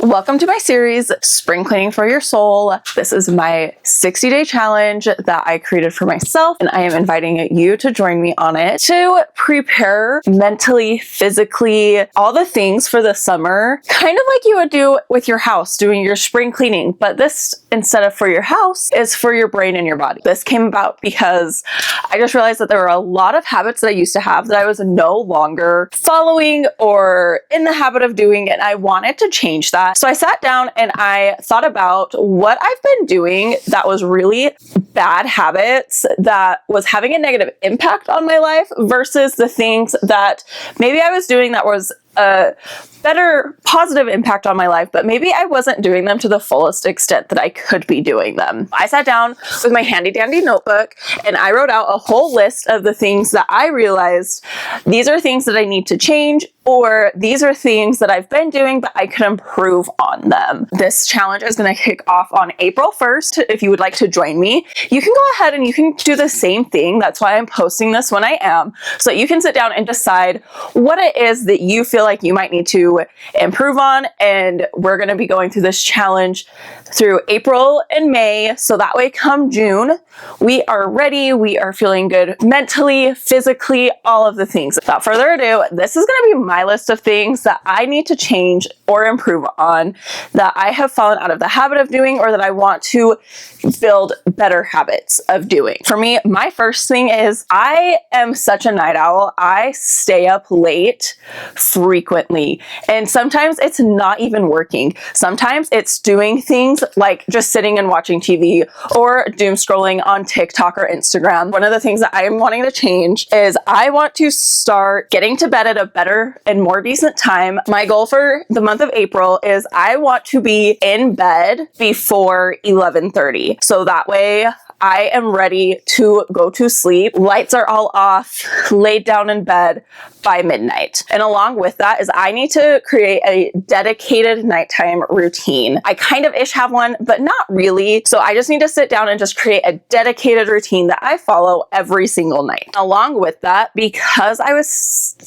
Welcome to my series, Spring Cleaning for Your Soul. This is my 60-day challenge that I created for myself, and I am inviting you to join me on it to prepare mentally, physically, all the things for the summer, kind of like you would do with your house, doing your spring cleaning. But this, instead of for your house, is for your brain and your body. This came about because I just realized that there were a lot of habits that I used to have that I was no longer following or in the habit of doing, and I wanted to change that. So I sat down and I thought about what I've been doing that was really bad habits that was having a negative impact on my life versus the things that maybe I was doing that was a better positive impact on my life, but maybe I wasn't doing them to the fullest extent that I could be doing them. I sat down with my handy dandy notebook and I wrote out a whole list of the things that I realized these are things that I need to change, or these are things that I've been doing but I could improve on them. This challenge is going to kick off on April 1st. If you would like to join me, you can go ahead and you can do the same thing. That's why I'm posting this when I am, so that you can sit down and decide what it is that you feel like you might need to improve on. And we're going to be going through this challenge through April and May, so that way come June, we are ready, we are feeling good mentally, physically, all of the things. Without further ado, this is going to be my list of things that I need to change or improve on, that I have fallen out of the habit of doing, or that I want to build better habits of doing. For me, my first thing is I am such a night owl. I stay up late frequently, and sometimes it's not even working. Sometimes it's doing things like just sitting and watching TV or doom scrolling on TikTok or Instagram. One of the things that I am wanting to change is I want to start getting to bed at a better and more decent time. My goal for the month of April is I want to be in bed before 11:30. So that way I am ready to go to sleep. Lights are all off, laid down in bed by midnight. And along with that is I need to create a dedicated nighttime routine. I kind of ish have one, but not really. So I just need to sit down and just create a dedicated routine that I follow every single night. Along with that, because I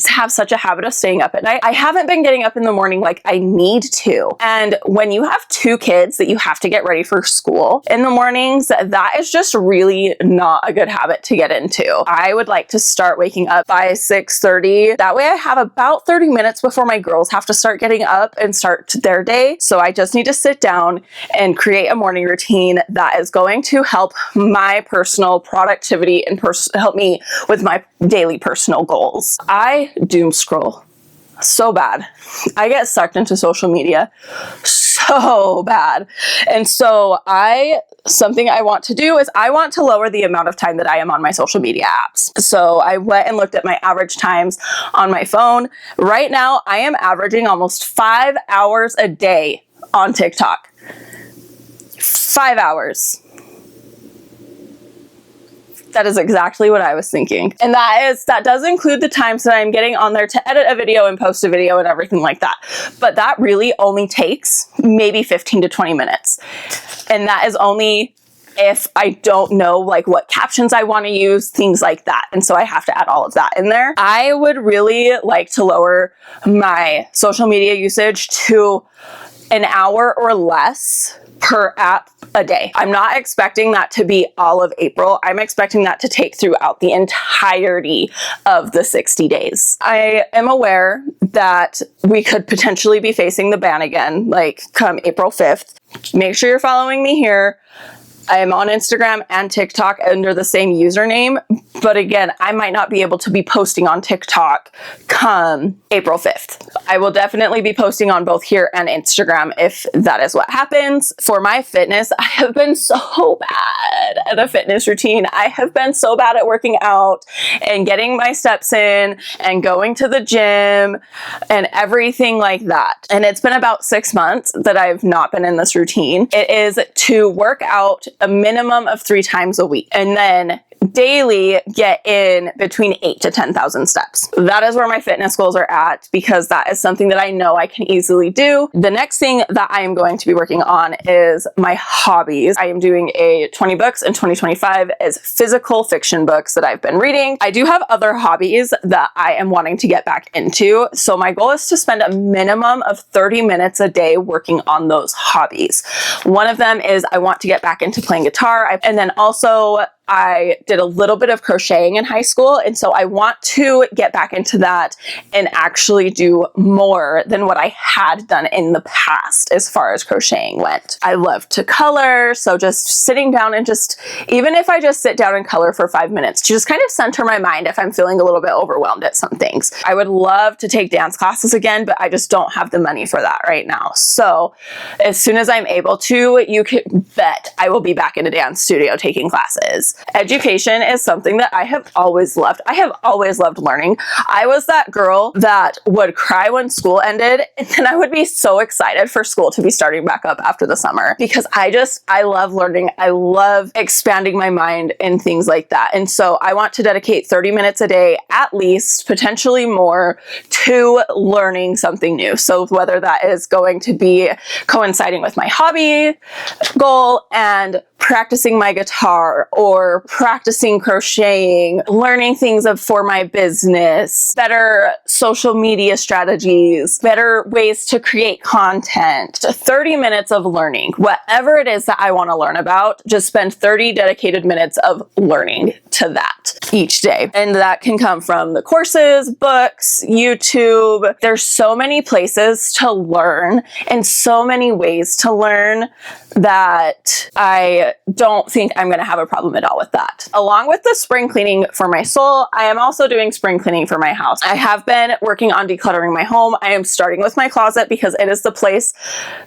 have such a habit of staying up at night, I haven't been getting up in the morning like I need to. And when you have two kids that you have to get ready for school in the mornings, that is just really not a good habit to get into. I would like to start waking up by 6:30. That way I have about 30 minutes before my girls have to start getting up and start their day. So I just need to sit down and create a morning routine that is going to help my personal productivity and help me with my daily personal goals. I doom scroll so bad. I get sucked into social media so bad. And so something I want to do is I want to lower the amount of time that I am on my social media apps. So I went and looked at my average times on my phone. Right now, I am averaging almost 5 hours a day on TikTok. 5 hours. That is exactly what I was thinking. And that does include the times that I'm getting on there to edit a video and post a video and everything like that. But that really only takes maybe 15 to 20 minutes. And that is only if I don't know like what captions I want to use, things like that. And so I have to add all of that in there. I would really like to lower my social media usage to an hour or less per app a day. I'm not expecting that to be all of April. I'm expecting that to take throughout the entirety of the 60 days. I am aware that we could potentially be facing the ban again, like come April 5th. Make sure you're following me here. I am on Instagram and TikTok under the same username, but again, I might not be able to be posting on TikTok come April 5th. I will definitely be posting on both here and Instagram if that is what happens. For my fitness, I have been so bad at a fitness routine. I have been so bad at working out and getting my steps in and going to the gym and everything like that. And it's been about 6 months that I've not been in this routine. It is to work out a minimum of 3 times a week. And then daily get in between 8 to 10,000 steps. That is where my fitness goals are at, because that is something that I know I can easily do. The next thing that I am going to be working on is my hobbies. I am doing a 20 books in 2025 as physical fiction books that I've been reading. I do have other hobbies that I am wanting to get back into. So my goal is to spend a minimum of 30 minutes a day working on those hobbies. One of them is I want to get back into playing guitar. And then also I did a little bit of crocheting in high school, and so I want to get back into that and actually do more than what I had done in the past as far as crocheting went. I love to color, so just sitting down and even if I just sit down and color for 5 minutes, to just kind of center my mind if I'm feeling a little bit overwhelmed at some things. I would love to take dance classes again, but I just don't have the money for that right now. So as soon as I'm able to, you can bet I will be back in a dance studio taking classes. Education is something that I have always loved. I have always loved learning. I was that girl that would cry when school ended, and then I would be so excited for school to be starting back up after the summer, because I love learning. I love expanding my mind and things like that. And so I want to dedicate 30 minutes a day, at least, potentially more, to learning something new. So whether that is going to be coinciding with my hobby goal and practicing my guitar, or practicing crocheting, learning things for my business, better social media strategies, better ways to create content. 30 minutes of learning. Whatever it is that I want to learn about, just spend 30 dedicated minutes of learning to that each day. And that can come from the courses, books, YouTube. There's so many places to learn and so many ways to learn that I don't think I'm going to have a problem at all with that. Along with the spring cleaning for my soul, I am also doing spring cleaning for my house. I have been working on decluttering my home. I am starting with my closet because it is the place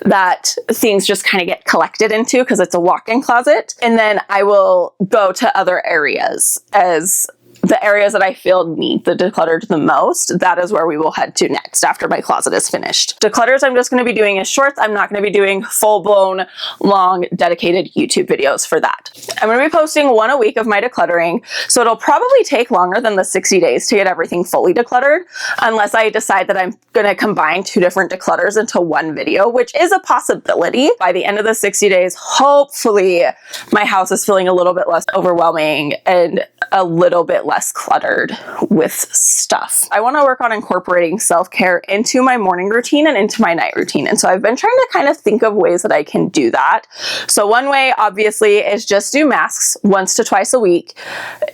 that things just kind of get collected into, because it's a walk-in closet. And then I will go to other areas as the areas that I feel need the decluttered the most. That is where we will head to next after my closet is finished. Declutters I'm just going to be doing as shorts. I'm not going to be doing full-blown, long, dedicated YouTube videos for that. I'm going to be posting one a week of my decluttering, so it'll probably take longer than the 60 days to get everything fully decluttered, unless I decide that I'm going to combine 2 different declutters into one video, which is a possibility. By the end of the 60 days, hopefully my house is feeling a little bit less overwhelming and a little bit less cluttered with stuff. I want to work on incorporating self-care into my morning routine and into my night routine. And so I've been trying to kind of think of ways that I can do that. So one way, obviously, is just do masks once to twice a week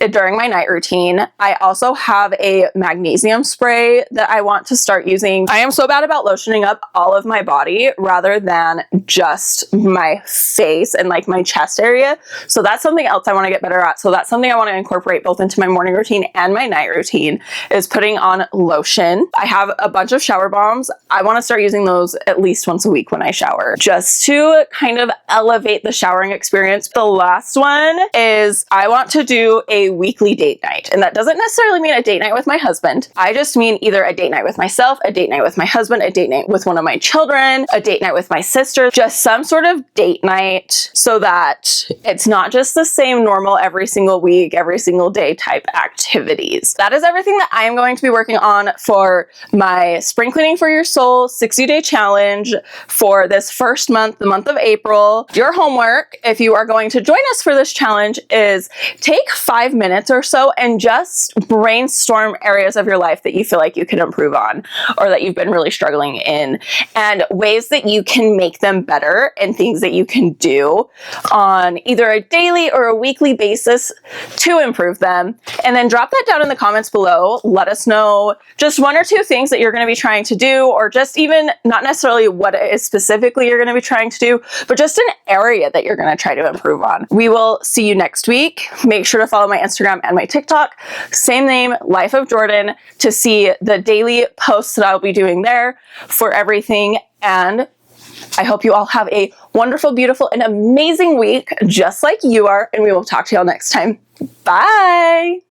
during my night routine. I also have a magnesium spray that I want to start using. I am so bad about lotioning up all of my body rather than just my face and like my chest area. So that's something else I want to get better at. So that's something I want to incorporate both into my morning routine and my night routine, is putting on lotion. I have a bunch of shower bombs. I want to start using those at least once a week when I shower, just to kind of elevate the showering experience. The last one is I want to do a weekly date night. And that doesn't necessarily mean a date night with my husband. I just mean either a date night with myself, a date night with my husband, a date night with one of my children, a date night with my sister, just some sort of date night, so that it's not just the same normal every single week, every single day type activities. That is everything that I am going to be working on for my Spring Cleaning for Your Soul 60-day challenge for this first month, the month of April. Your homework, if you are going to join us for this challenge, is take 5 minutes or so and just brainstorm areas of your life that you feel like you can improve on, or that you've been really struggling in, and ways that you can make them better, and things that you can do on either a daily or a weekly basis to improve them. And then drop that down in the comments below. Let us know just 1 or 2 things that you're going to be trying to do, or just even not necessarily what it is specifically you're going to be trying to do, but just an area that you're going to try to improve on. We will see you next week. Make sure to follow my Instagram and my TikTok, same name, Life of Jorden, to see the daily posts that I'll be doing there for everything. And I hope you all have a wonderful, beautiful, and amazing week, just like you are, and we will talk to y'all next time. Bye!